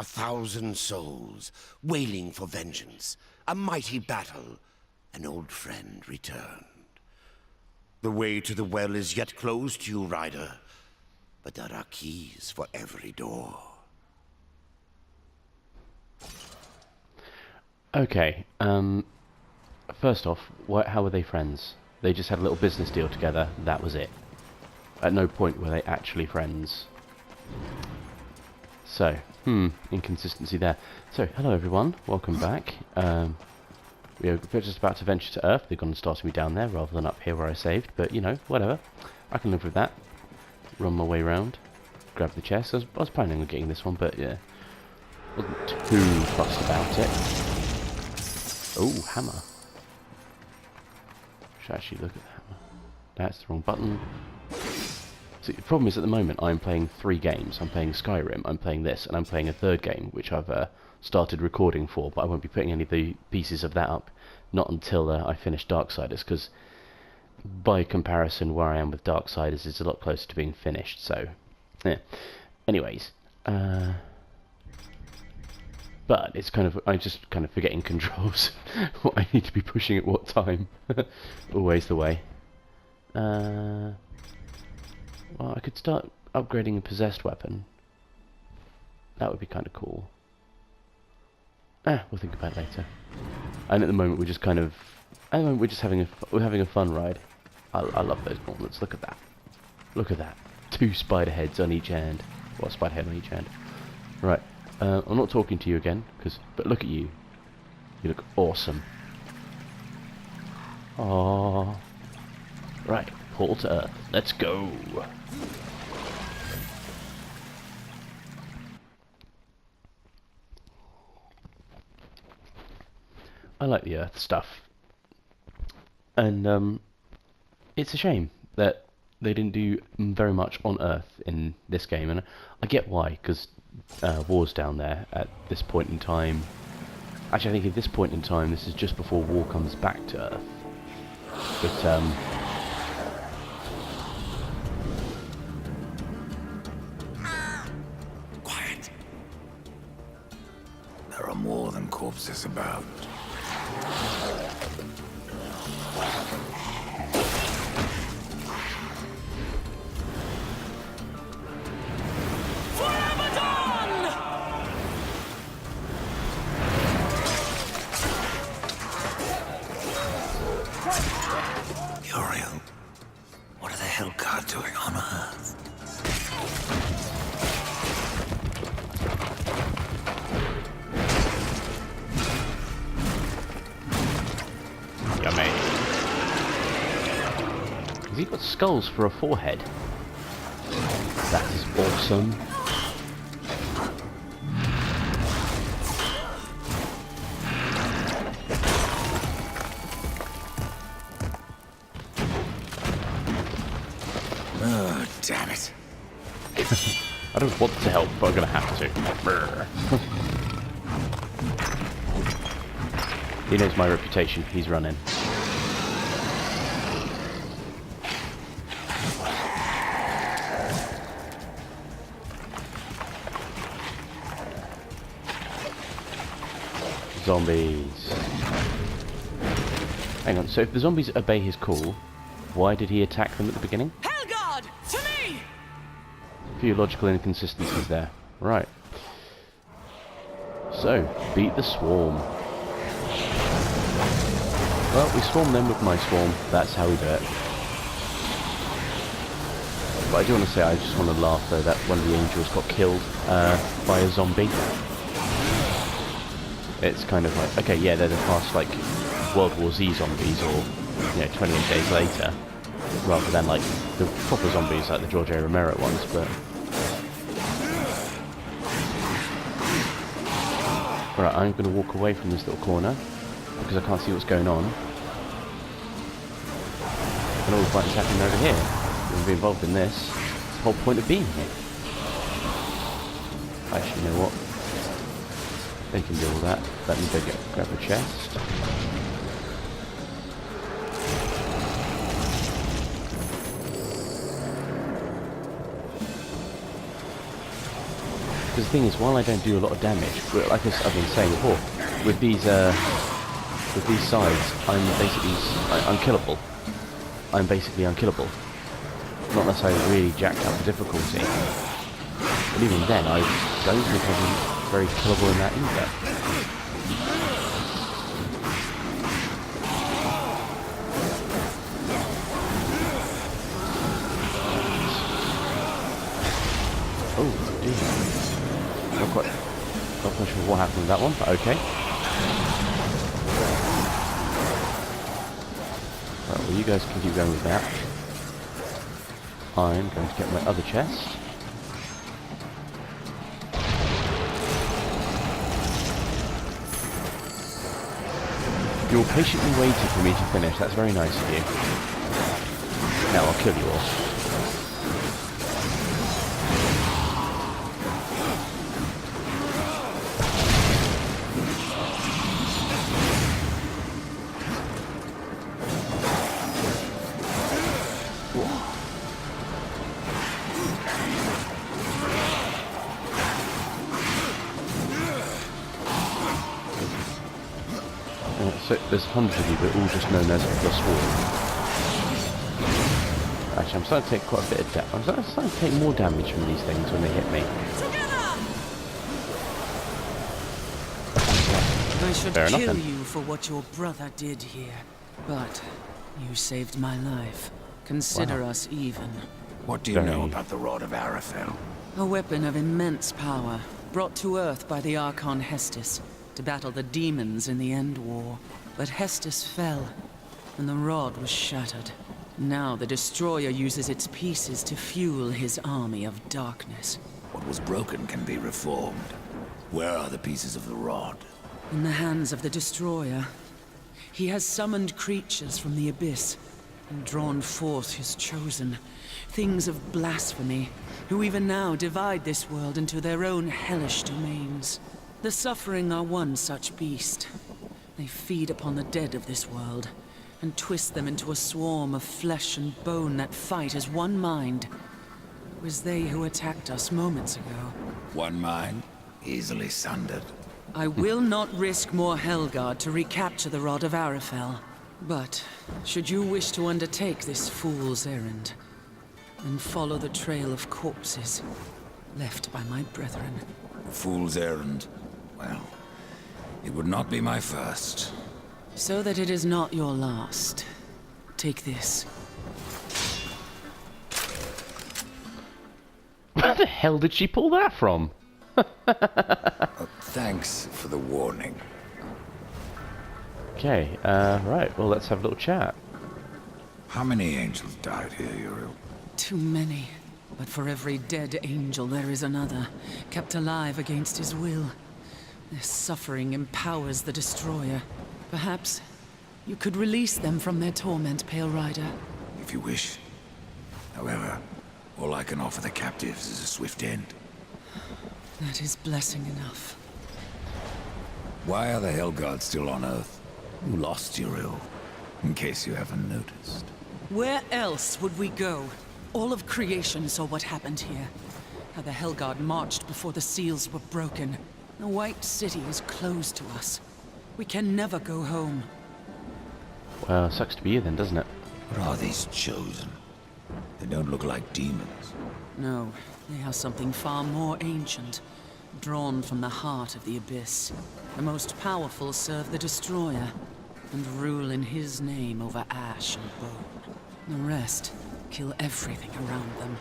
1,000 souls, wailing for vengeance. A mighty battle. An old friend returned. The way to the well is yet closed to you, Rider. But there are keys for every door. Okay, first off, how were they friends? They just had a little business deal together, that was it. At no point were they actually friends. So, inconsistency there. So, hello everyone, welcome back. We're just about to venture to Earth. They've gone and started me down there rather than up here where I saved, but you know, whatever. I can live with that. Run my way round, grab the chest. I was planning on getting this one, but yeah, wasn't too fussed about it. Oh, hammer. Should actually look at the hammer. That's the wrong button. See, the problem is at the moment I'm playing 3 games. I'm playing Skyrim, I'm playing this, and I'm playing a 3rd game, which I've started recording for, but I won't be putting any of the pieces of that up, not until I finish Darksiders, because by comparison where I am with Darksiders is a lot closer to being finished, so yeah. Anyways, but it's kind of, I'm just kind of forgetting controls, what I need to be pushing at what time. Always the way. Well, I could start upgrading a possessed weapon. That would be kind of cool. We'll think about it later. And at the moment we're just kind of, we're just having a fun ride. I love those gauntlets. Look at that. Look at that. 2 spider heads on each hand. Well, a spider head on each hand. Right. I'm not talking to you again, but look at you. You look awesome. Aww. Right. Portal to Earth. Let's go. I like the Earth stuff, and it's a shame that they didn't do very much on Earth in this game, and I get why, because war's down there at this point in time. Actually, I think at this point in time, this is just before war comes back to Earth. But quiet. There are more than corpses about. Uriel, what are the Hellguard doing on Earth? Yummy. Has he got skulls for a forehead? That is awesome. Oh, damn it. I don't want to help, but I'm gonna have to. He knows my reputation, he's running. Zombies. Hang on, so if the zombies obey his call, why did he attack them at the beginning? Hellguard, to me! A few logical inconsistencies there. Right. So, beat the swarm. Well, we swarm them with my swarm. That's how we do it. But I do want to say, I just want to laugh though that one of the angels got killed by a zombie. It's kind of like, okay, yeah, they're the past like World War Z zombies, or 28 days later, rather than like the proper zombies like the George A. Romero ones. But alright, I'm going to walk away from this little corner because I can't see what's going on. And all the fighting's happening over here. We'll be involved in this. It's the whole point of being here. Actually, you know what? They can do all that. Let me go grab a chest. Because the thing is, while I don't do a lot of damage, like I've been saying before, with these sides, I'm basically unkillable. I'm basically unkillable. Not unless I really jacked up the difficulty. But even then, I don't think I'm very killable in that either. Oh dear. Not quite sure what happened with that one, but okay. Right, well you guys can keep going with that. I'm going to get my other chest. You're patiently waiting for me to finish, that's very nice of you. Now I'll kill you all. So there's hundreds of you, but all just known as the Swarm. Actually, I'm starting to take quite a bit of damage. I'm starting to take more damage from these things when they hit me. I should Fair enough, kill then. you for what your brother did here, but you saved my life. Consider us even. What do you know about the Rod of Arafel? A weapon of immense power, brought to Earth by the Archon Hestus to battle the demons in the End War. But Hestus fell, and the rod was shattered. Now the Destroyer uses its pieces to fuel his army of darkness. What was broken can be reformed. Where are the pieces of the rod? In the hands of the Destroyer, he has summoned creatures from the abyss and drawn forth his chosen, things of blasphemy, who even now divide this world into their own hellish domains. The Suffering are one such beast. They feed upon the dead of this world, and twist them into a swarm of flesh and bone that fight as one mind. It was they who attacked us moments ago. One mind, easily sundered. I will not risk more Helgard to recapture the Rod of Arafel. But, should you wish to undertake this fool's errand, then follow the trail of corpses left by my brethren. A fool's errand. Well, it would not be my first. So that it is not your last, take this. Where the hell did she pull that from? Thanks for the warning. Okay, right, well let's have a little chat. How many angels died here, Uriel? Too many. But for every dead angel there is another, kept alive against his will. Their suffering empowers the Destroyer. Perhaps you could release them from their torment, Pale Rider. If you wish. However, all I can offer the captives is a swift end. That is blessing enough. Why are the Helguards still on Earth? Who lost Uriel? In case you haven't noticed. Where else would we go? All of creation saw what happened here. How the Helguard marched before the seals were broken. The White City is closed to us. We can never go home. Well, sucks to be you then, doesn't it? What are these chosen? They don't look like demons. No, they are something far more ancient, drawn from the heart of the Abyss. The most powerful serve the Destroyer, and rule in his name over ash and bone. The rest kill everything around them.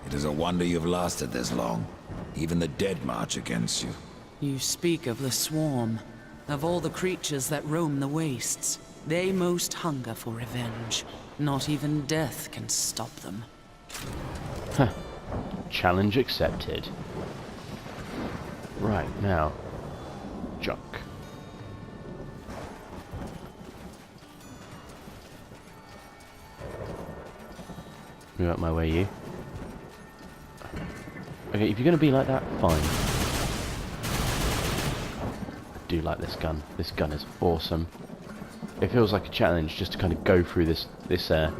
It is a wonder you've lasted this long. Even the dead march against you. You speak of the Swarm. Of all the creatures that roam the wastes, they most hunger for revenge. Not even death can stop them. Challenge accepted. Right, now. Junk. Move out my way, you. Okay, if you're going to be like that, fine. I do like this gun. This gun is awesome. It feels like a challenge just to kind of go through this it's a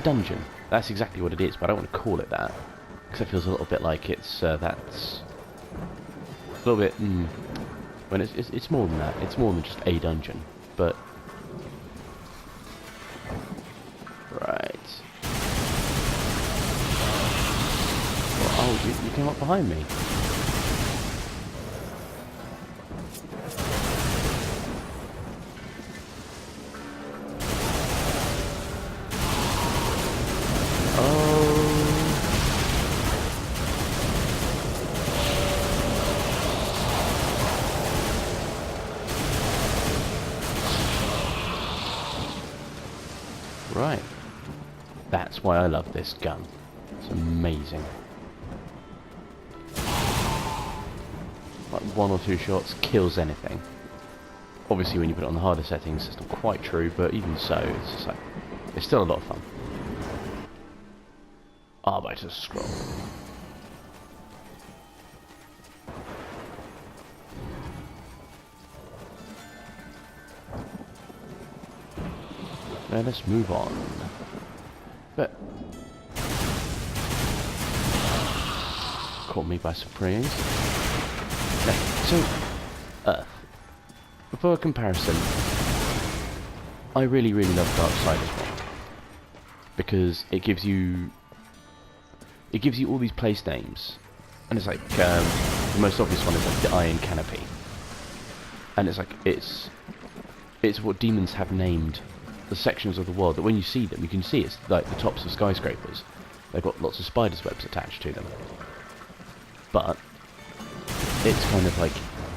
dungeon. That's exactly what it is, but I don't want to call it that. Because it feels a little bit like it's that's a little bit when it's more than that. It's more than just a dungeon, but right. Well, oh, you came up behind me. Right. That's why I love this gun. It's amazing. Like 1 or 2 shots kills anything. Obviously when you put it on the harder settings it's not quite true, but even so, it's just like, it's still a lot of fun. Arbiter's Scroll. Now let's move on. But caught me by surprise. Now, so Earth. For comparison, I really love Darksiders 1 because it gives you all these place names, and it's like the most obvious one is like the Iron Canopy, and it's like it's what demons have named the sections of the world that when you see them, you can see it's like the tops of skyscrapers. They've got lots of spiders' webs attached to them. But it's kind of like,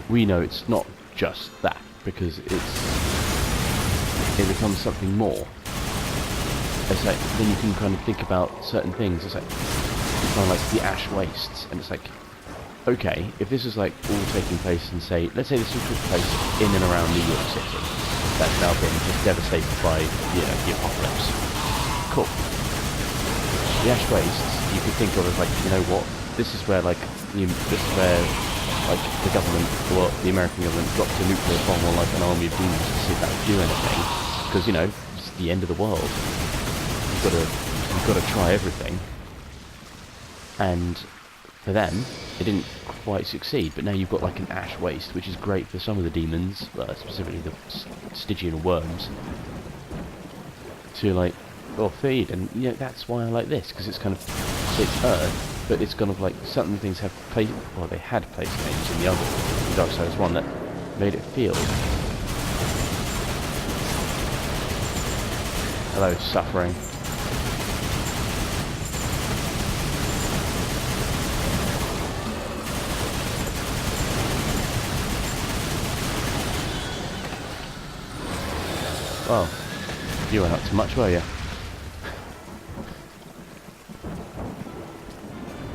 we know it's not just that, because it becomes something more. It's like, then you can kind of think about certain things. It's like, it's kind of like the ash wastes, and it's like, okay, if this is like all taking place in, say, let's say this all took place in and around New York City, that's now been just devastated by, you know, the apocalypse. Cool. The ash wastes, you could think of as like, you know what, this is where like, this is where like the government, or the American government, dropped a nuclear bomb on like an army of demons to see if that would do anything. Because, you know, it's the end of the world. You've got to try everything. And for them, it didn't quite succeed, but now you've got like an ash waste, which is great for some of the demons, specifically the Stygian worms, to like, or feed, and you know, that's why I like this, because it's kind of, it's Earth, but it's kind of like, certain things have place, well they had place names in the other, the Darksiders 1, that made it feel. Hello, suffering. Well, you weren't up to much, were you?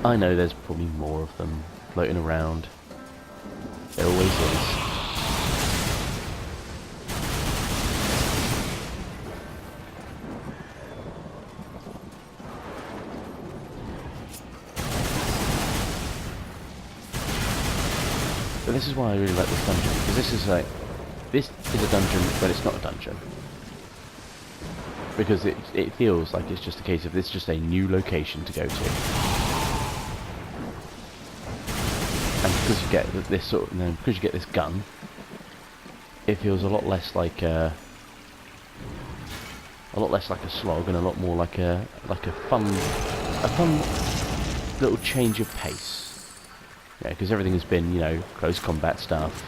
I know there's probably more of them floating around. There always is. But this is why I really like this dungeon, because this is like, this is a dungeon, but it's not a dungeon. Because it feels like it's just a case of, it's just a new location to go to. And because you get this sort of, because you get this gun, it feels a lot less like a slog, and a lot more like a fun little change of pace. Yeah, because everything has been, you know, close combat stuff,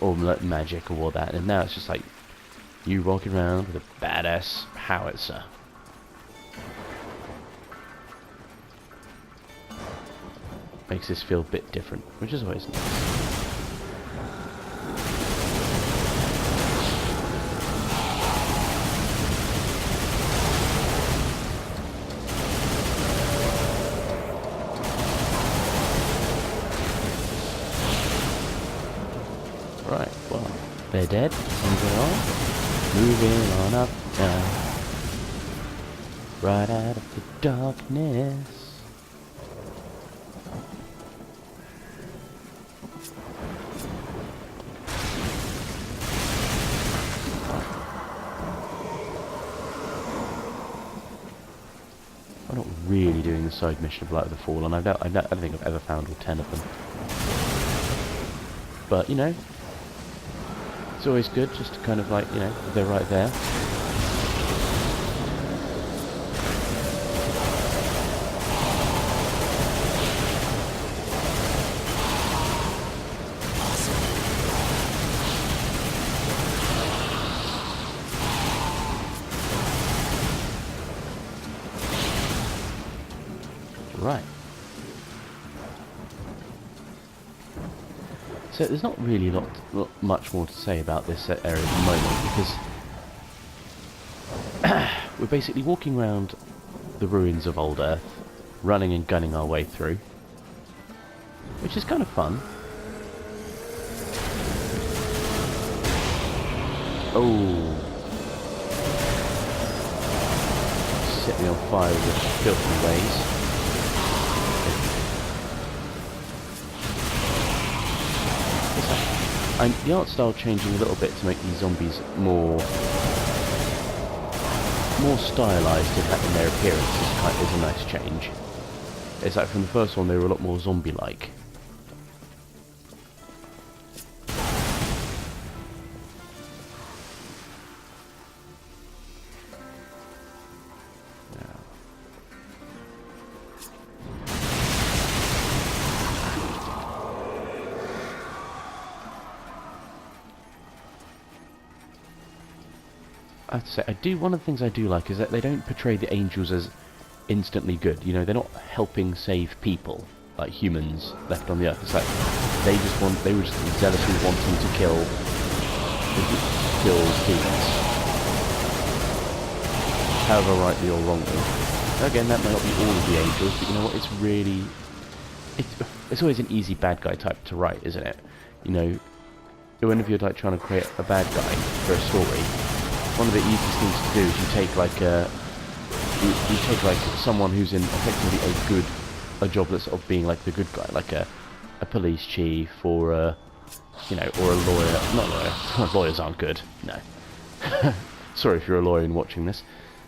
or like magic or all that, and now it's just like you walking around with a badass howitzer. Makes this feel a bit different, which is always nice. Right, well, they're dead, and we're on. Moving on up, down. Right out of the darkness. really doing the side mission of Light of the Fallen. I don't think I've ever found all 10 of them. But, you know, it's always good just to kind of like, you know, they're right there. Right. So there's not really not much more to say about this area at the moment, because we're basically walking around the ruins of Old Earth, running and gunning our way through, which is kind of fun. Oh. Set me on fire with filthy ways. The art style changing a little bit to make these zombies more stylized in their appearance is a nice change. It's like from the first one they were a lot more zombie-like. I have to say, one of the things I do like is that they don't portray the angels as instantly good. You know, they're not helping save people like humans left on the earth. It's like they were just zealously wanting to kill demons, however rightly or wrongly. Again, that may not be all of the angels, but you know what? It's always an easy bad guy type to write, isn't it? You know, whenever you're like trying to create a bad guy for a story, one of the easiest things to do is you take like someone who's in effectively a job that's of being like the good guy, like a police chief or a lawyer. Not lawyer. Lawyers aren't good. No. Sorry if you're a lawyer and watching this.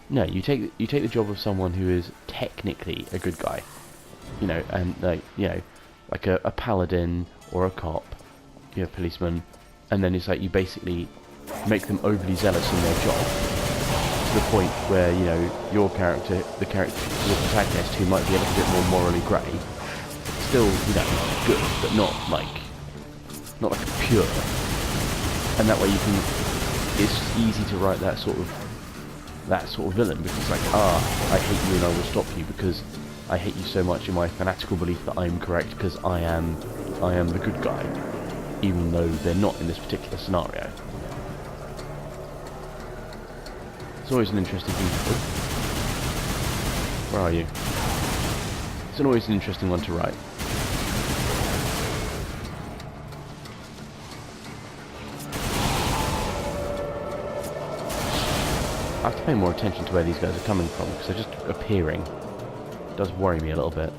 No, you take the job of someone who is technically a good guy. You know, and like a paladin or a cop, policeman, and then it's like you basically make them overly zealous in their job to the point where your protagonist, who might be a little bit more morally grey, still good, but not like pure. And that way it's easy to write that sort of villain, because it's like, I hate you and I will stop you because I hate you so much in my fanatical belief that I'm correct because I am the good guy, even though they're not in this particular scenario. It's always an interesting thing. Where are you? It's always an interesting one to write. I have to pay more attention to where these guys are coming from, because they're just appearing. It does worry me a little bit.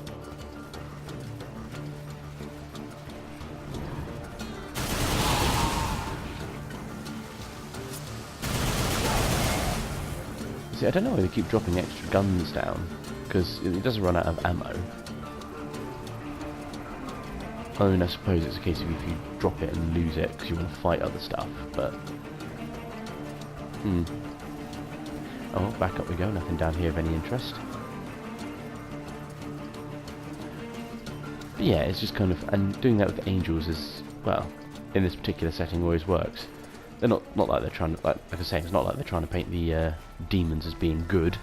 See, I don't know why they keep dropping extra guns down, because it doesn't run out of ammo. I mean, I suppose it's a case of if you drop it and lose it because you want to fight other stuff, but... Oh, back up we go, nothing down here of any interest. But yeah, it's just kind of... And doing that with angels is, well, in this particular setting always works. They're not like they're trying to... Like I say, it's not like they're trying to paint the demons as being good.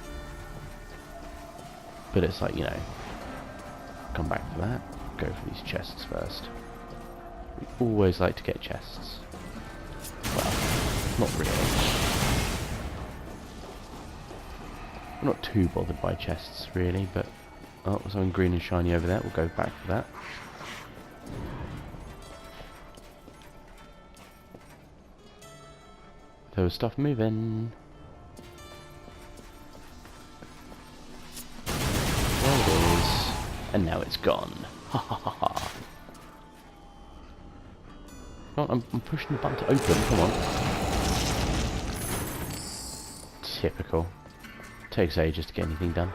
But it's like, come back to that. Go for these chests first. We always like to get chests. Well, not really. I'm not too bothered by chests, really, but... Oh, there's something green and shiny over there. We'll go back for that. There was stuff moving. There it is. And now it's gone. Ha ha ha ha. I'm pushing the button to open. Come on. Typical. Takes ages to get anything done.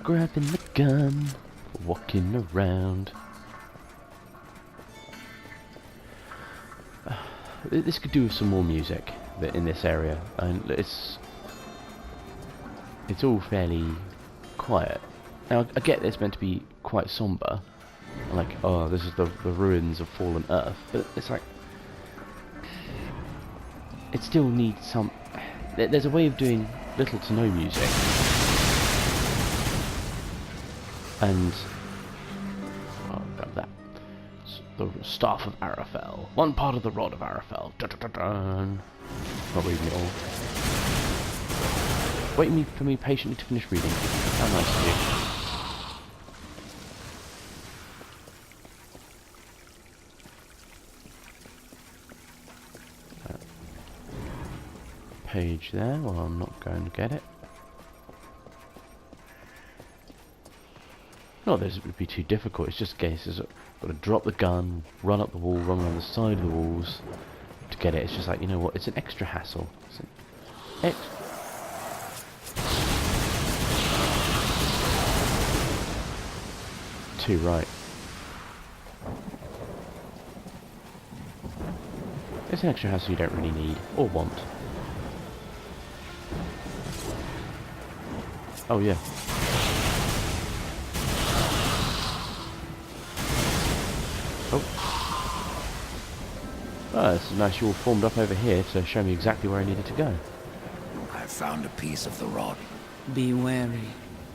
Grabbing the gun, walking around. This could do with some more music in this area, and it's all fairly quiet. Now I get it's meant to be quite somber, like, oh, this is the ruins of fallen Earth, but it's like it still needs some. There's a way of doing little to no music, and I'll grab that. The staff of Arafel. One part of the rod of Arafel. Dun, dun, dun, dun. Not reading it all. Waiting for me patiently to finish reading. How nice of you. Page there. Well, I'm not going to get it. Not that it would be too difficult. It's just cases. Got to drop the gun, run up the wall, run around the side of the walls to get it. It's just like, you know what? It's an extra hassle. It's an too right. It's an extra hassle you don't really need or want. Oh yeah. Oh, it's nice you all formed up over here to show me exactly where I needed to go. I've found a piece of the rod. Be wary.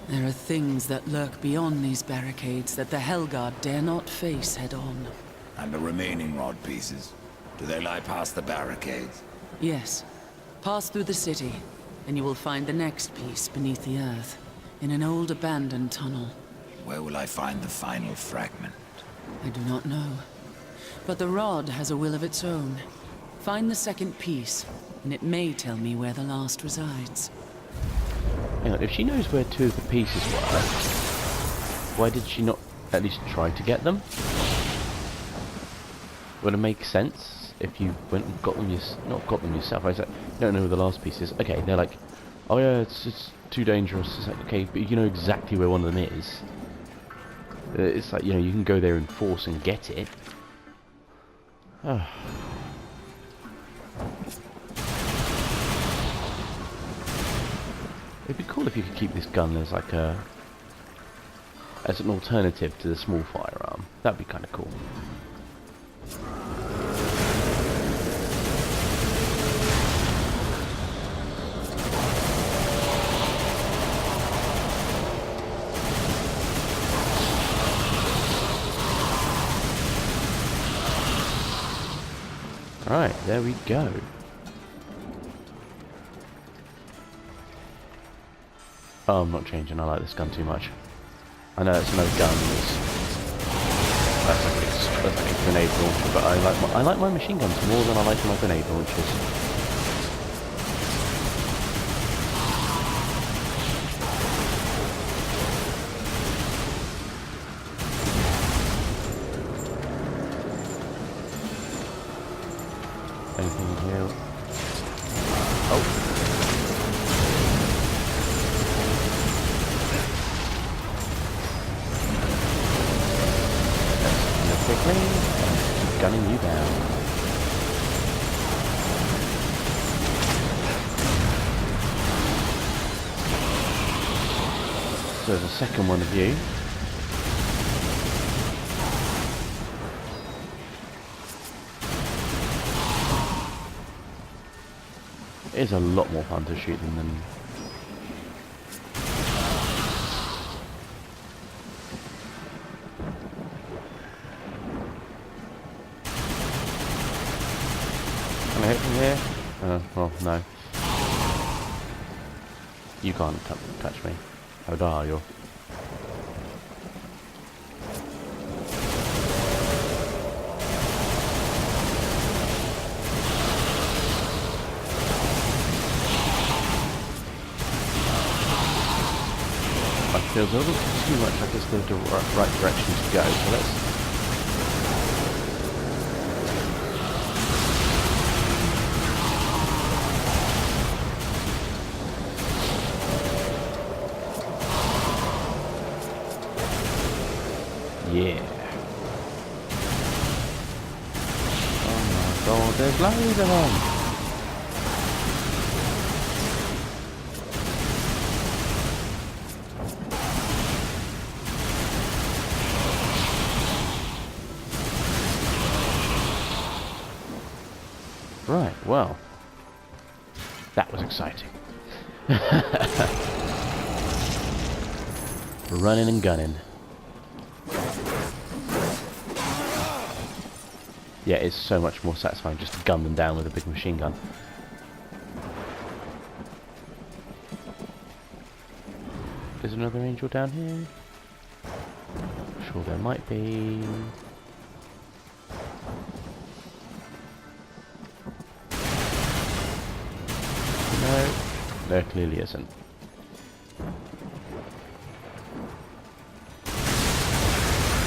There are things that lurk beyond these barricades that the Hellguard dare not face head-on. And the remaining rod pieces? Do they lie past the barricades? Yes. Pass through the city, and you will find the next piece beneath the earth, in an old abandoned tunnel. Where will I find the final fragment? I do not know. But the rod has a will of its own. Find the second piece, and it may tell me where the last resides. Hang on, if she knows where two of the pieces were, why did she not at least try to get them? Would it make sense if you went and got them not got them yourself? I said, you don't know where the last piece is. Okay, they're like, oh yeah, it's too dangerous. It's like, okay, but you know exactly where one of them is. It's like, you know, you can go there in force and get it. Oh. It'd be cool if you could keep this gun as like as an alternative to the small firearm. That'd be kind of cool. Right, there we go. Oh, I'm not changing. I like this gun too much. I know it's another gun. That's like a grenade launcher, but I like my machine guns more than I like my grenade launchers. Anything here? Oh. Quickly, keep gunning you down. So there's a second one of you. It is a lot more fun to shoot them than... Can I hit from here? Well, no. You can't touch me. How dare you? It feels a little too much like it's the right direction to go, so let's... Yeah. Oh my god, there's loads of them! Right, well, that was exciting. Running and gunning. Yeah, it's so much more satisfying just to gun them down with a big machine gun. There's another angel down here. Sure there might be. No, there clearly isn't.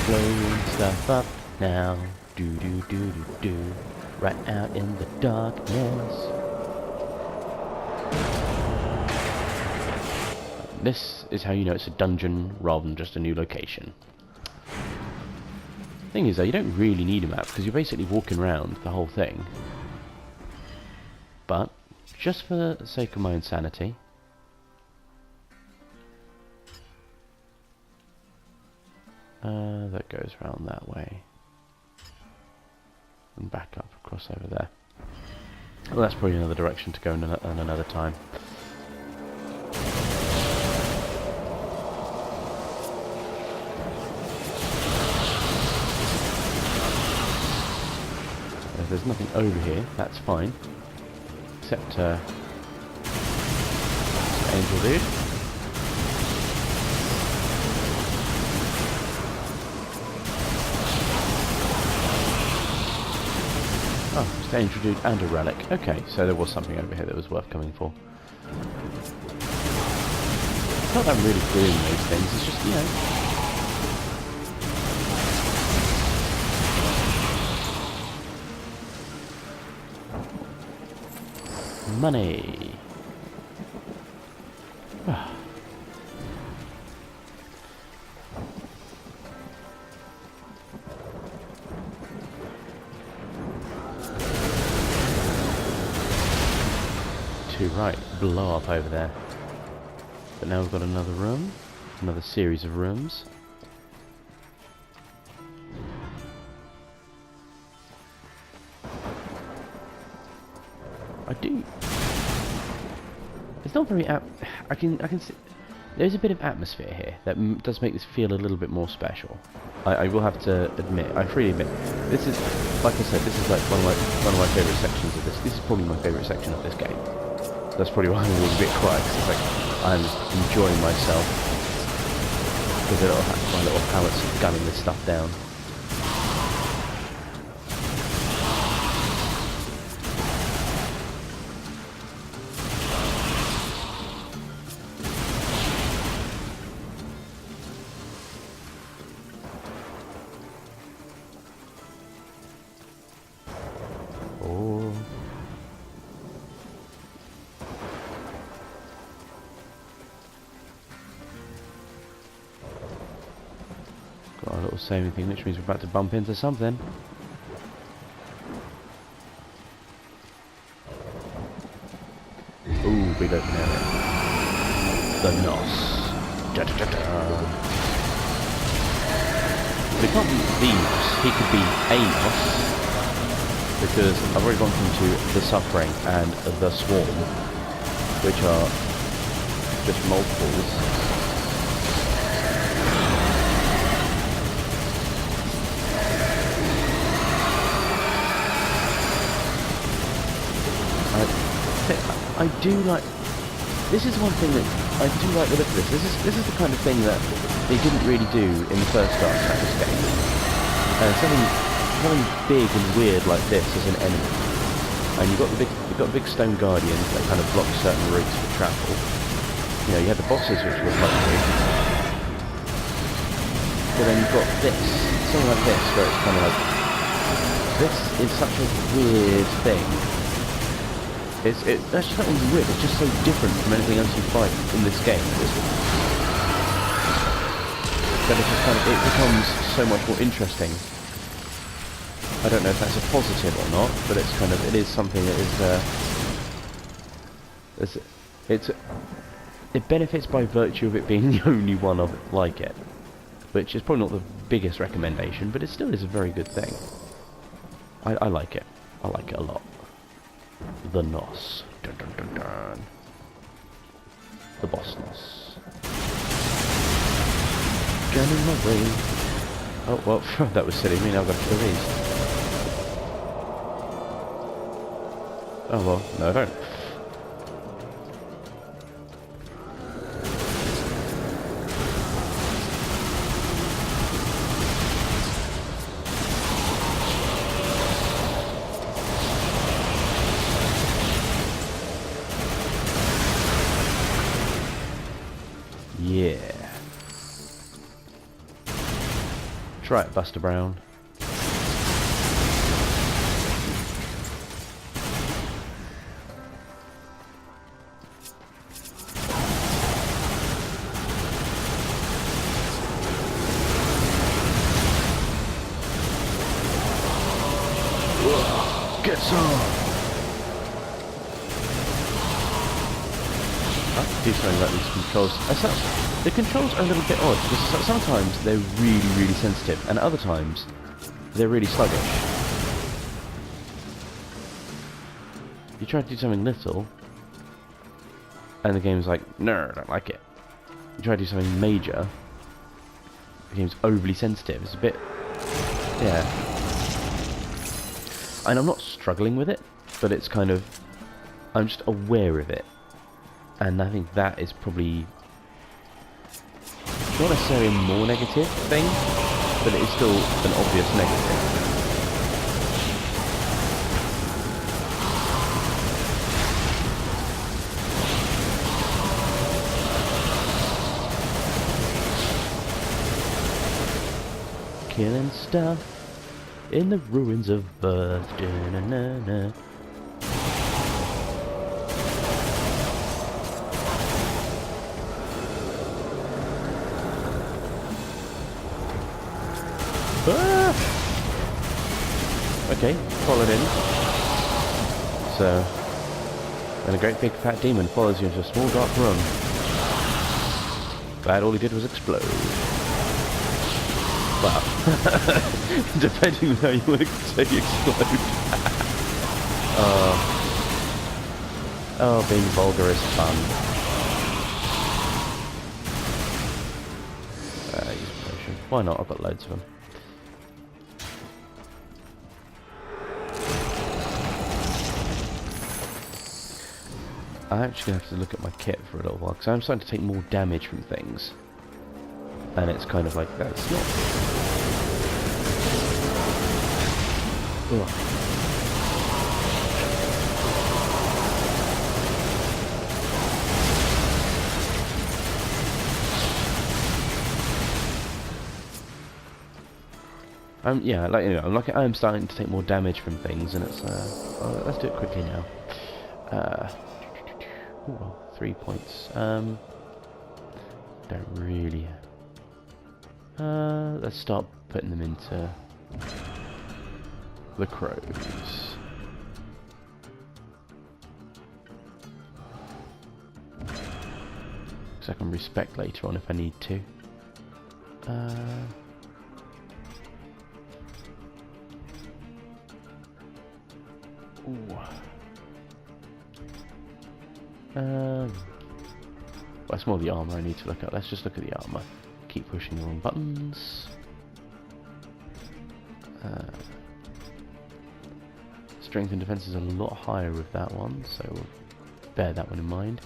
Blowing stuff up now, do do do do do, right out in the darkness. This is how you know it's a dungeon rather than just a new location. Thing is though, you don't really need a map because you're basically walking around the whole thing. But just for the sake of my insanity, that goes round that way and back up across over there. Well, that's probably another direction to go in another time. If there's nothing over here, that's fine. Except angel dude. Oh, it's the angel dude and a relic. Okay, so there was something over here that was worth coming for. It's not that I'm really doing those things, it's just, you know. Money. Right, blow up over there. But now we've got another room, another series of rooms. I do. It's not very I can see. There's a bit of atmosphere here that does make this feel a little bit more special. I will have to admit, I freely admit, this is, like I said, this is like one of my favourite sections of this. This is probably my favourite section of this game. That's probably why I'm a bit quiet, because it's like I'm enjoying myself with my little pallets gunning this stuff down. Got a little saving thing, which means we're about to bump into something. Ooh, big open area. The Nos. Da, da, da, da. But it can't be the Nos, he could be a Nos. Because I've already gone into the Suffering and the Swarm, which are just multiples. I do like. This is one thing that I do like the look of this. This is the kind of thing that they didn't really do in the first Darksiders game. Something big and weird like this as an enemy, and you've got the big stone guardians that kind of block certain routes for travel. You know, you had the bosses which were quite big, but then you've got this, something like this, where it's kind of like, this is such a weird thing. That's just something weird. It's just so different from anything else you fight in this game. But then it just kind of, it becomes so much more interesting. I don't know if that's a positive or not, but it's kind of, it is something that is, it benefits by virtue of it being the only one of it like it, which is probably not the biggest recommendation, but it still is a very good thing. I like it. I like it a lot. The Nos. Dun, dun, dun, dun. The boss Nos. Gunning my way. Oh, well, that was silly. I mean, I've got to kill these. Oh, well, no, I don't. Yeah. Try it, Buster Brown. Get some! Do something about these controls. The controls are a little bit odd because sometimes they're really, really sensitive, and other times they're really sluggish. You try to do something little, and the game's like, no, I don't like it. You try to do something major, the game's overly sensitive. It's a bit, yeah. And I'm not struggling with it, but it's kind of, I'm just aware of it. And I think that is probably not necessarily a more negative thing, but it is still an obvious negative. Killing stuff in the ruins of birth. Da-na-na-na. Ah! Okay, followed in. So, and a great big fat demon follows you into a small dark room. Glad all he did was explode. Well, depending on how you want to say explode. Oh, being vulgar is fun. Use potion. Why not? I've got loads of them. I'm actually going to have to look at my kit for a little while, because I'm starting to take more damage from things. And it's kind of like, that's not... Ugh. Yeah, like, you know, I'm starting to take more damage from things, and it's, let's do it quickly now. Ooh, 3 points. Don't really... let's start putting them into the crows. Because I can respect later on if I need to. Ooh. Well, it's more the armor I need to look at. Let's just look at the armor. Keep pushing the wrong buttons. Strength and defense is a lot higher with that one, so we'll bear that one in mind.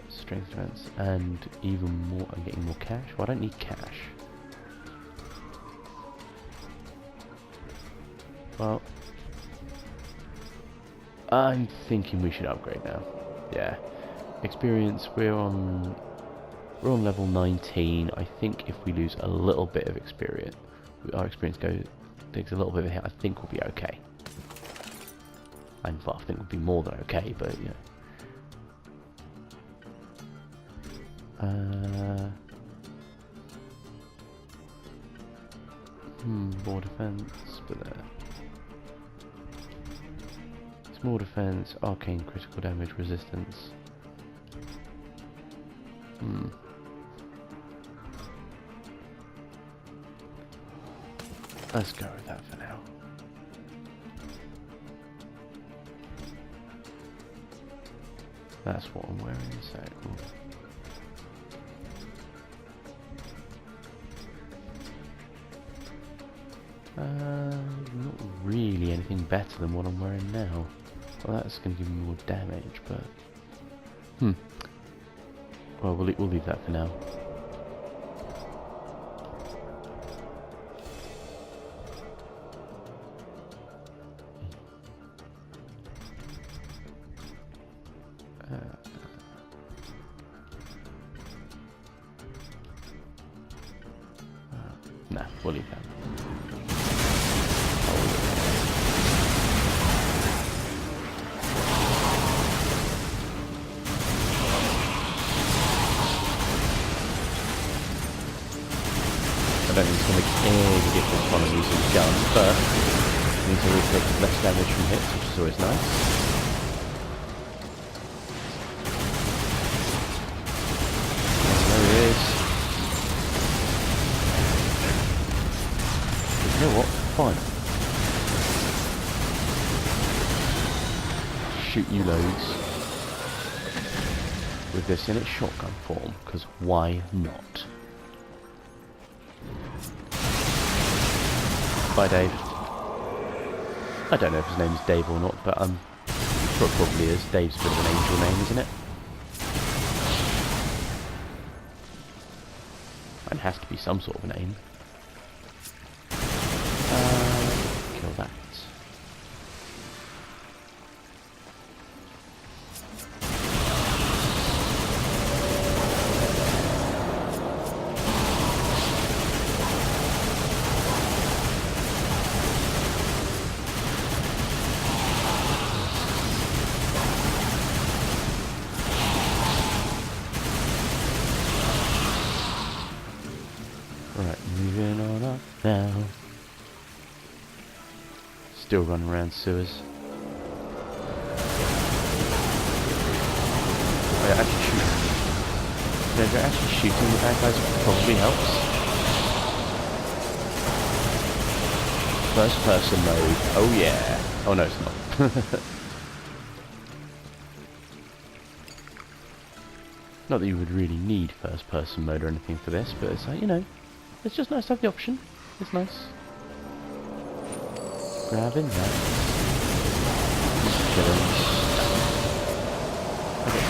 Strength, defense, and even more. I'm getting more cash. Well, I don't need cash. Well, I'm thinking we should upgrade now. Yeah, experience. We're on level 19. I think if we lose a little bit of experience, our experience takes a little bit of a hit. I think we'll be okay. And well, I think we'll be more than okay, but you know. More defense, but small defense, arcane critical damage resistance. Let's go with that for now. That's what I'm wearing, so... not really anything better than what I'm wearing now. Well, that's going to give me more damage, but... Well, we'll leave that for now. Nah, we'll leave that. I don't think it's going to make any difference on using guns, but it means I will take less damage from hits, which is always nice. There he is. But you know what? Fine. Shoot you loads with this in its shotgun form, because why not? Bye, Dave. I don't know if his name's Dave or not, but I'm sure it probably is. Dave's a bit of an angel name, isn't it? It has to be some sort of a name. Kill that. Right, moving on up now. Still running around sewers. Oh, yeah, actually shooting. Yeah, actually shooting the bad guys probably helps. First person mode. Oh yeah. Oh no, it's not. Not that you would really need first person mode or anything for this, but it's like, you know, it's just nice to have the option. It's nice. Grabbing that. Killing. Okay.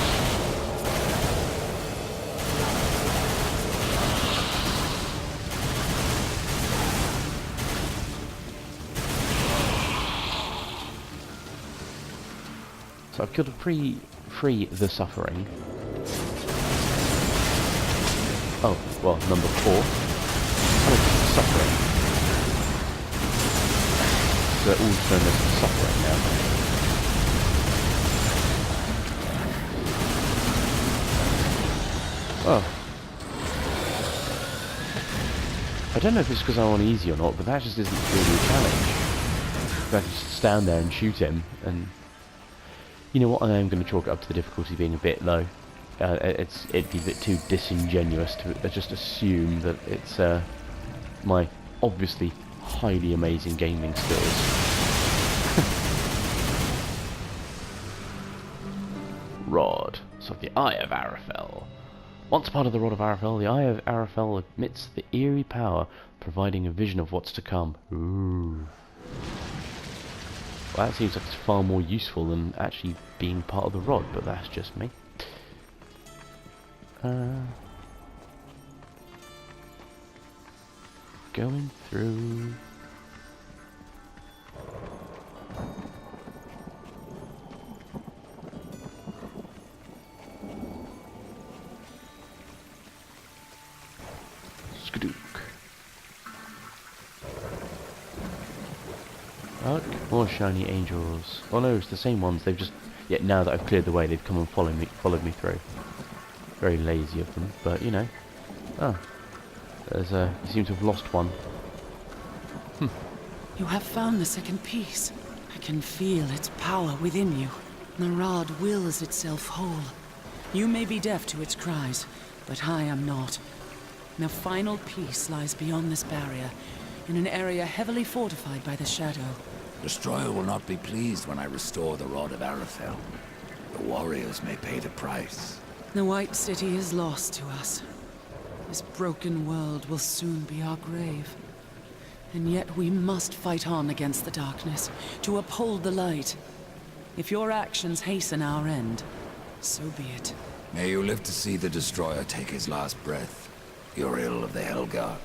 So I've killed a free the suffering. Oh, well, number 4. Suffering. So they're all shown as suffering now. Oh. I don't know if it's because I'm on easy or not, but that just isn't really a challenge. I can just stand there and shoot him, and... You know what, I am going to chalk it up to the difficulty being a bit low. It'd be a bit too disingenuous to just assume that it's my obviously highly amazing gaming skills. Rod. So the Eye of Arafel. Once part of the Rod of Arafel, the Eye of Arafel emits the eerie power, providing a vision of what's to come. Ooh. Well, that seems like it's far more useful than actually being part of the Rod, but that's just me. Going through. Skadook. Look, more shiny angels. Oh no, it's the same ones. They've just, yet now that I've cleared the way, they've come and followed me through. Very lazy of them, but you know. Oh, you seem to have lost one. You have found the second piece. I can feel its power within you. The rod wills itself whole. You may be deaf to its cries, but I am not. The final piece lies beyond this barrier, in an area heavily fortified by the shadow. Destroyer will not be pleased when I restore the Rod of Arafel. The warriors may pay the price. The White City is lost to us. This broken world will soon be our grave. And yet we must fight on against the darkness, to uphold the light. If your actions hasten our end, so be it. May you live to see the Destroyer take his last breath. Uriel of the Helguard.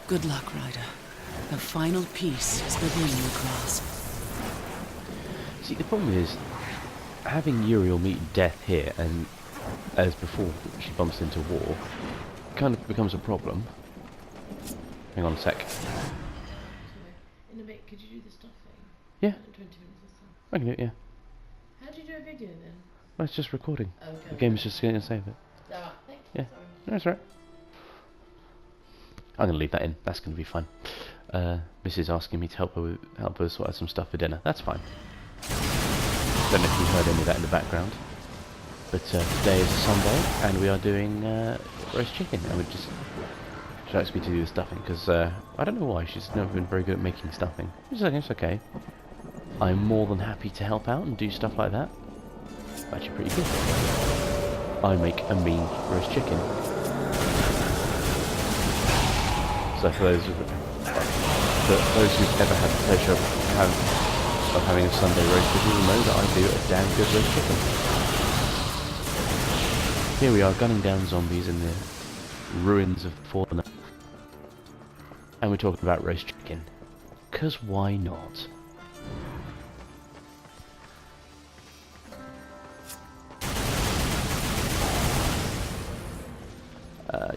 Good luck, Ryder. The final piece is within your grasp. See, the problem is, having Uriel meet death here, and as before she bumps into war, kind of becomes a problem. Hang on a sec. In a bit, could you do the stuff thing? Yeah, 20 minutes or so. I can do it, yeah. How do you do a video then? Well, it's just recording. Okay. The game is just going to save it. Alright, thank you. Yeah. Sorry. No, that's right. I'm going to leave that in. That's going to be fine. Mrs. asking me to help her sort out some stuff for dinner. That's fine. Don't know if you heard any of that in the background. But today is a Sunday, and we are doing roast chicken. And she likes me to do the stuffing, because I don't know why, she's never been very good at making stuffing. It's okay. I'm more than happy to help out and do stuff like that. Actually pretty good. I make a mean roast chicken. So for those who've ever had the pleasure of having a Sunday roast chicken, will know that I do a damn good roast chicken. Here we are, gunning down zombies in the ruins of fallen Earth. And we're talking about roast chicken. 'Cause why not?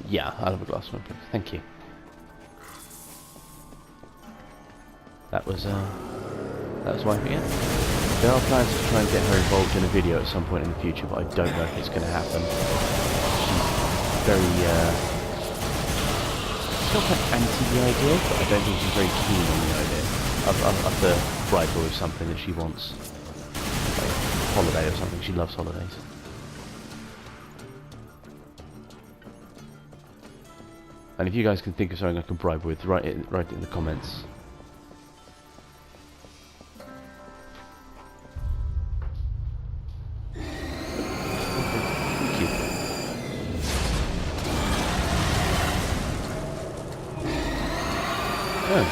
Yeah, I'll have a glass of wine, please. Thank you. That was wiping it. There are plans to try and get her involved in a video at some point in the future, but I don't know if it's going to happen. She's very, she's not quite anti the idea, but I don't think she's very keen on the idea. I'll have to bribe her with something that she wants. Like a holiday or something. She loves holidays. And if you guys can think of something I can bribe with, write it in the comments. Thank you. Oh,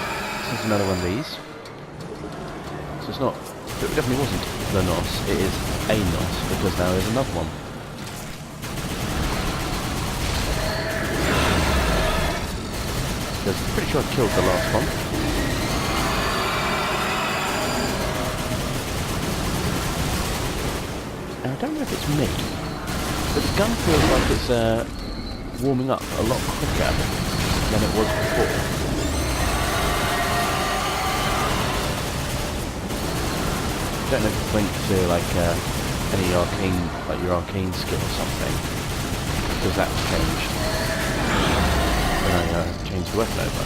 this is another one of these. So it's not, it definitely wasn't the NOS, it is a NOS, because now there's another one. I'm pretty sure I killed the last one. And I don't know if it's me, but the gun feels like it's warming up a lot quicker than it was before. I don't know if it's linked to like any arcane, like your arcane skill or something, because that's changed. When I changed the weapon over.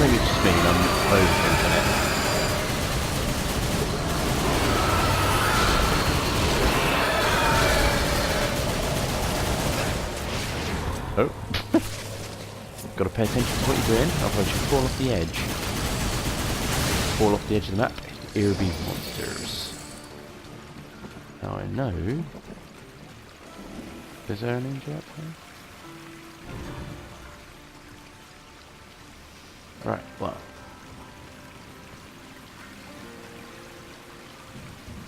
Maybe it's just me and I'm overthinking it. Oh. Gotta pay attention to what you're doing, otherwise you fall off the edge. Fall off the edge of the map, here will be monsters. Now I know... Is there an ninja up there? Right, well.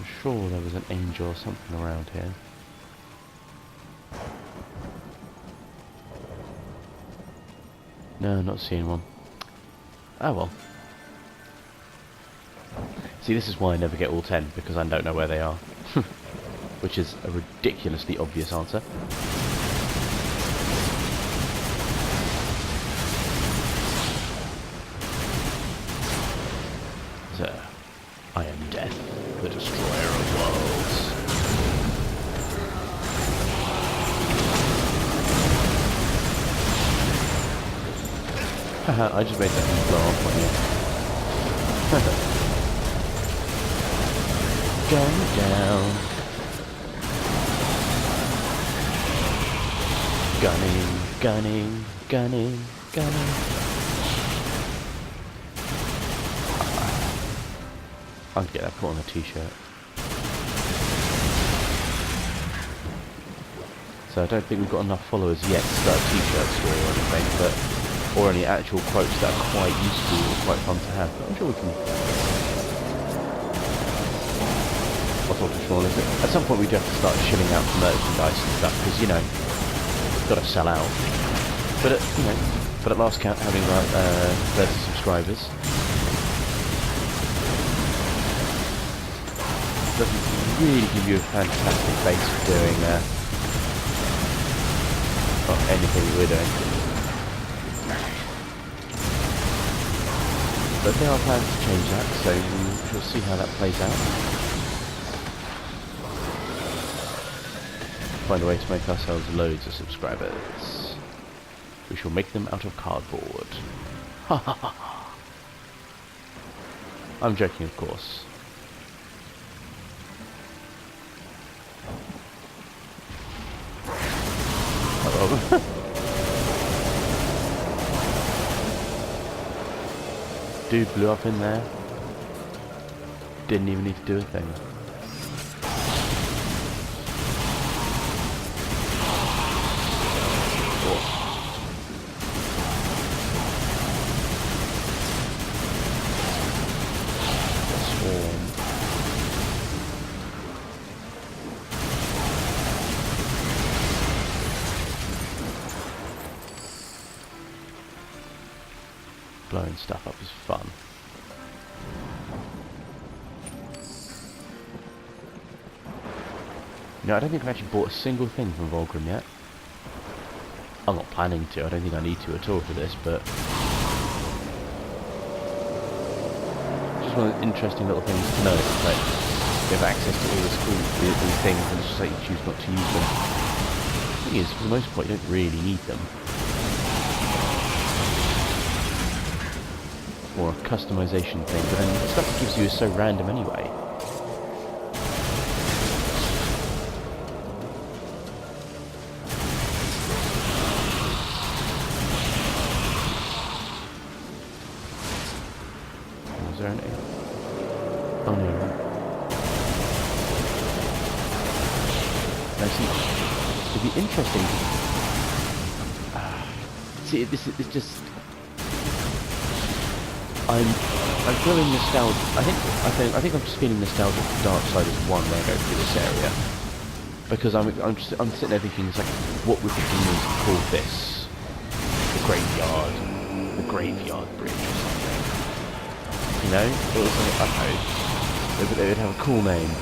I'm sure there was an angel or something around here. No, not seeing one. Oh well. See, this is why I never get all 10, because I don't know where they are. Which is a ridiculously obvious answer. I am Death, the Destroyer of Worlds. Haha, I just made that thing blow off on you. Going down. Gunning, gunning, gunning, gunning. I'll get that put on a t-shirt. So I don't think we've got enough followers yet to start a t-shirt store or anything, but or any actual quotes that are quite useful or quite fun to have. But I'm sure we can. What's all too small, is it? At some point we do have to start shilling out for merchandise and stuff, because you know, we've got to sell out. But you know, but at last count, having like 30 subscribers doesn't really give you a fantastic base for doing anything we're doing. But there are plans to change that, so we shall see how that plays out. Find a way to make ourselves loads of subscribers. We shall make them out of cardboard. Ha ha ha ha. I'm joking, of course. Uh-oh. Dude blew up in there. Didn't even need to do a thing. Swarm. Blowing stuff up is fun. You know, I don't think I've actually bought a single thing from Volgrim yet. I'm not planning to, I don't think I need to at all for this, but just one of the interesting little things to know. It's like, you have access to all this cool, these things, and it's just like you choose not to use them. The thing is, for the most part, you don't really need them. Or a customization thing, but then the stuff it gives you is so random anyway. Was there any? Oh no. Now see, it'd be interesting to... see, this is just... I'm feeling nostalgic. I think I'm just feeling nostalgic for Darksiders 1 when I go through this area, because I'm sitting there thinking, it's like, what would the demons call this? The graveyard bridge or something. You know, it was like, I don't know, they would have a cool name.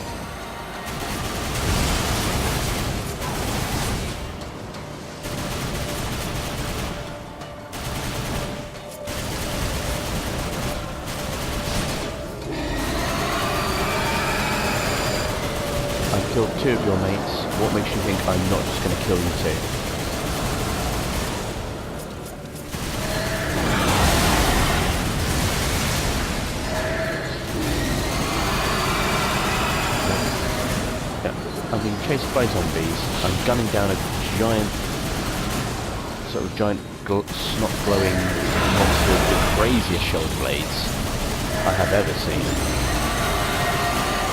Killed 2 of your mates. What makes you think I'm not just going to kill you too? Yeah, I'm being chased by zombies. I'm gunning down a giant, snot-glowing monster with the craziest shoulder blades I have ever seen.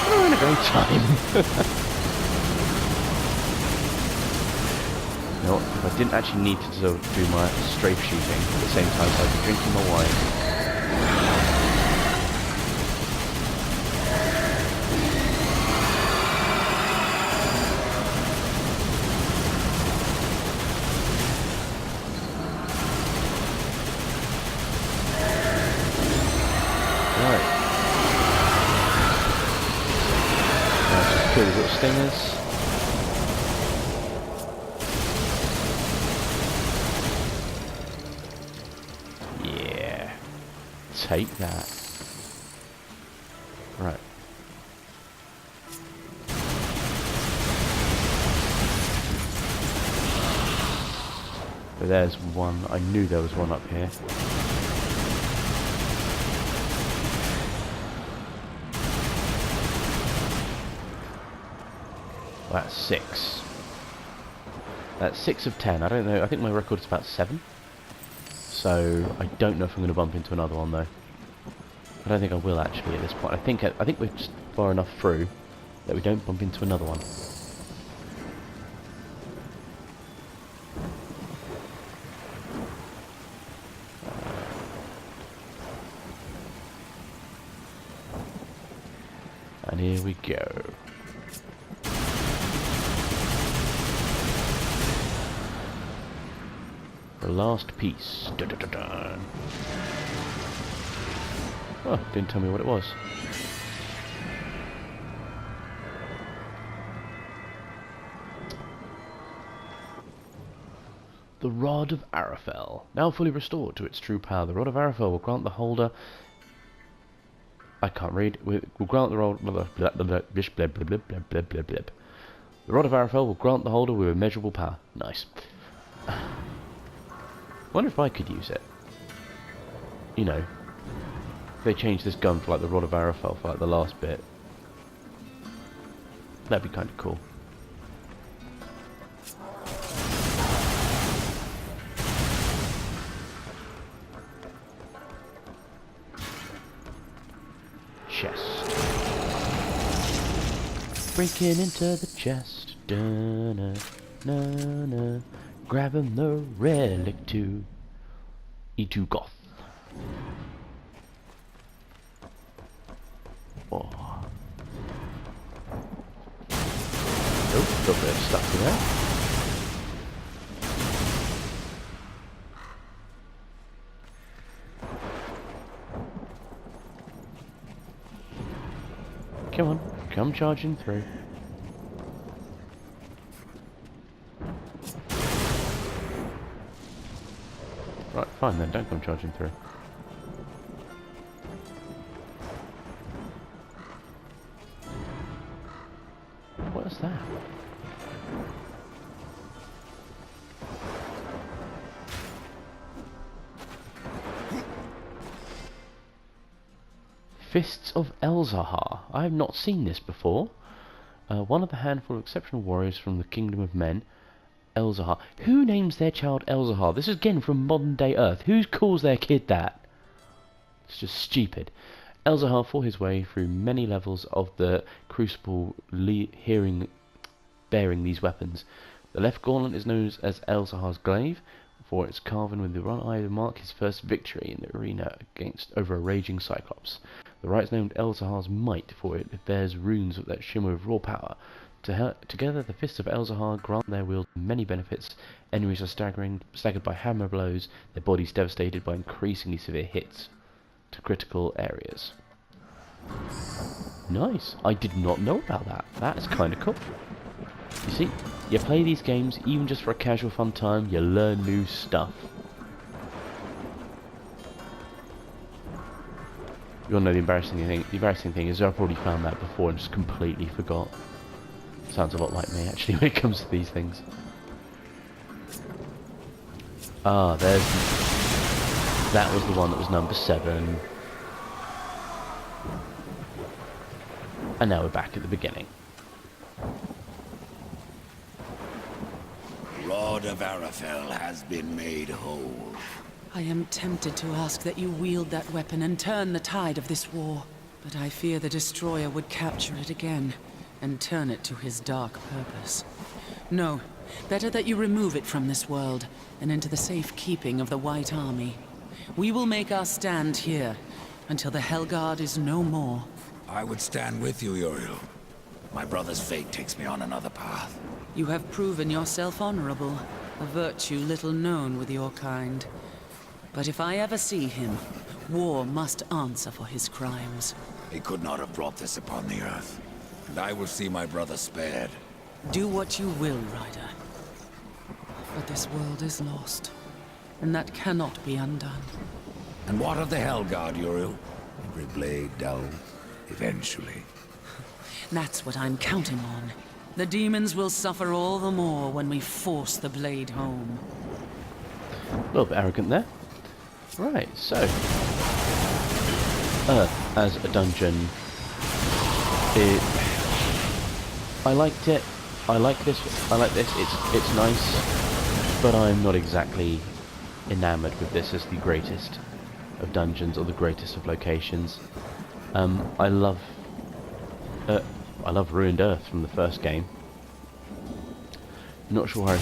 We're having a great time. You know what, if I didn't actually need to do my strafe shooting at the same time as I'd be drinking my wine. Right. Now just kill these little stingers. Take that. Right. But there's one. I knew there was one up here. Well, that's 6. That's 6 of 10. I don't know. I think my record is about 7. So I don't know if I'm going to bump into another one though. I don't think I will actually at this point. I think we're just far enough through that we don't bump into another one. And here we go. The last piece. Dun, dun, dun, dun. Oh, didn't tell me what it was. The Rod of Arafel. Now fully restored to its true power, the Rod of Arafel will grant the holder... I can't read. Will grant the rod... The Rod of Arafel will grant the holder with immeasurable power. Nice. Wonder if I could use it. You know, if they change this gun for like the Rod of Arafel for like the last bit. That'd be kind of cool. Chest. Breaking into the chest. Da-na, na-na. Grabbing the relic too. E2 Goth. Oh. Oh, a little bit of stuff in there. Come on, come charging through. Right, fine then, don't come charging through. What is that? Fists of Elzahar. I have not seen this before. One of the handful of exceptional warriors from the Kingdom of Men. Elzahar. Who names their child Elzahar? This is again from modern day Earth. Who calls their kid that? It's just stupid. Elzahar fought his way through many levels of the Crucible, bearing these weapons. The left gauntlet is known as Elzahar's glaive, for its carven with the right eye to mark his first victory in the arena over a raging Cyclops. The right is named Elzahar's might, for it bears runes that shimmer with raw power. Together, the fists of Elzahar grant their wield many benefits. Enemies are staggered by hammer blows, their bodies devastated by increasingly severe hits to critical areas. Nice. I did not know about that. That is kind of cool. You see, you play these games even just for a casual fun time, you learn new stuff. You wanna know the embarrassing thing? The embarrassing thing is I've already found that before and just completely forgot. Sounds a lot like me actually when it comes to these things. Ah, there's... That was the one that was number 7. And now we're back at the beginning. Rod of Arafel has been made whole. I am tempted to ask that you wield that weapon and turn the tide of this war. But I fear the Destroyer would capture it again and turn it to his dark purpose. No, better that you remove it from this world and into the safe keeping of the White Army. We will make our stand here until the Hellguard is no more. I would stand with you, Uriel. My brother's fate takes me on another path. You have proven yourself honorable, a virtue little known with your kind. But if I ever see him, war must answer for his crimes. He could not have brought this upon the earth. And I will see my brother spared. Do what you will, Ryder. But this world is lost, and that cannot be undone. And what of the Hellguard, Uriel? Every blade dull, eventually. That's what I'm counting on. The demons will suffer all the more when we force the blade home. A little bit arrogant there. Right, so... Earth as a dungeon. I liked it. I like this. It's nice, but I'm not exactly enamored with this as the greatest of dungeons or the greatest of locations. I love Ruined Earth from the first game. Not sure how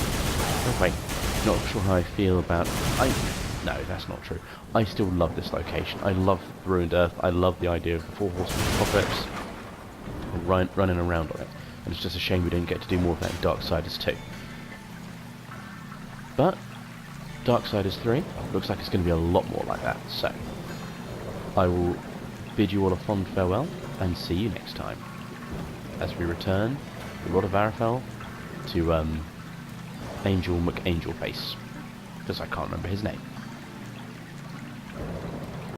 I feel about. No, that's not true. I still love this location. I love Ruined Earth. I love the idea of the Four Horsemen of Apocalypse running around on it. And it's just a shame we didn't get to do more of that in Darksiders 2. But Darksiders 3 looks like it's going to be a lot more like that. So I will bid you all a fond farewell and see you next time as we return the Rod of Arafel to Angel McAngelface, because I can't remember his name.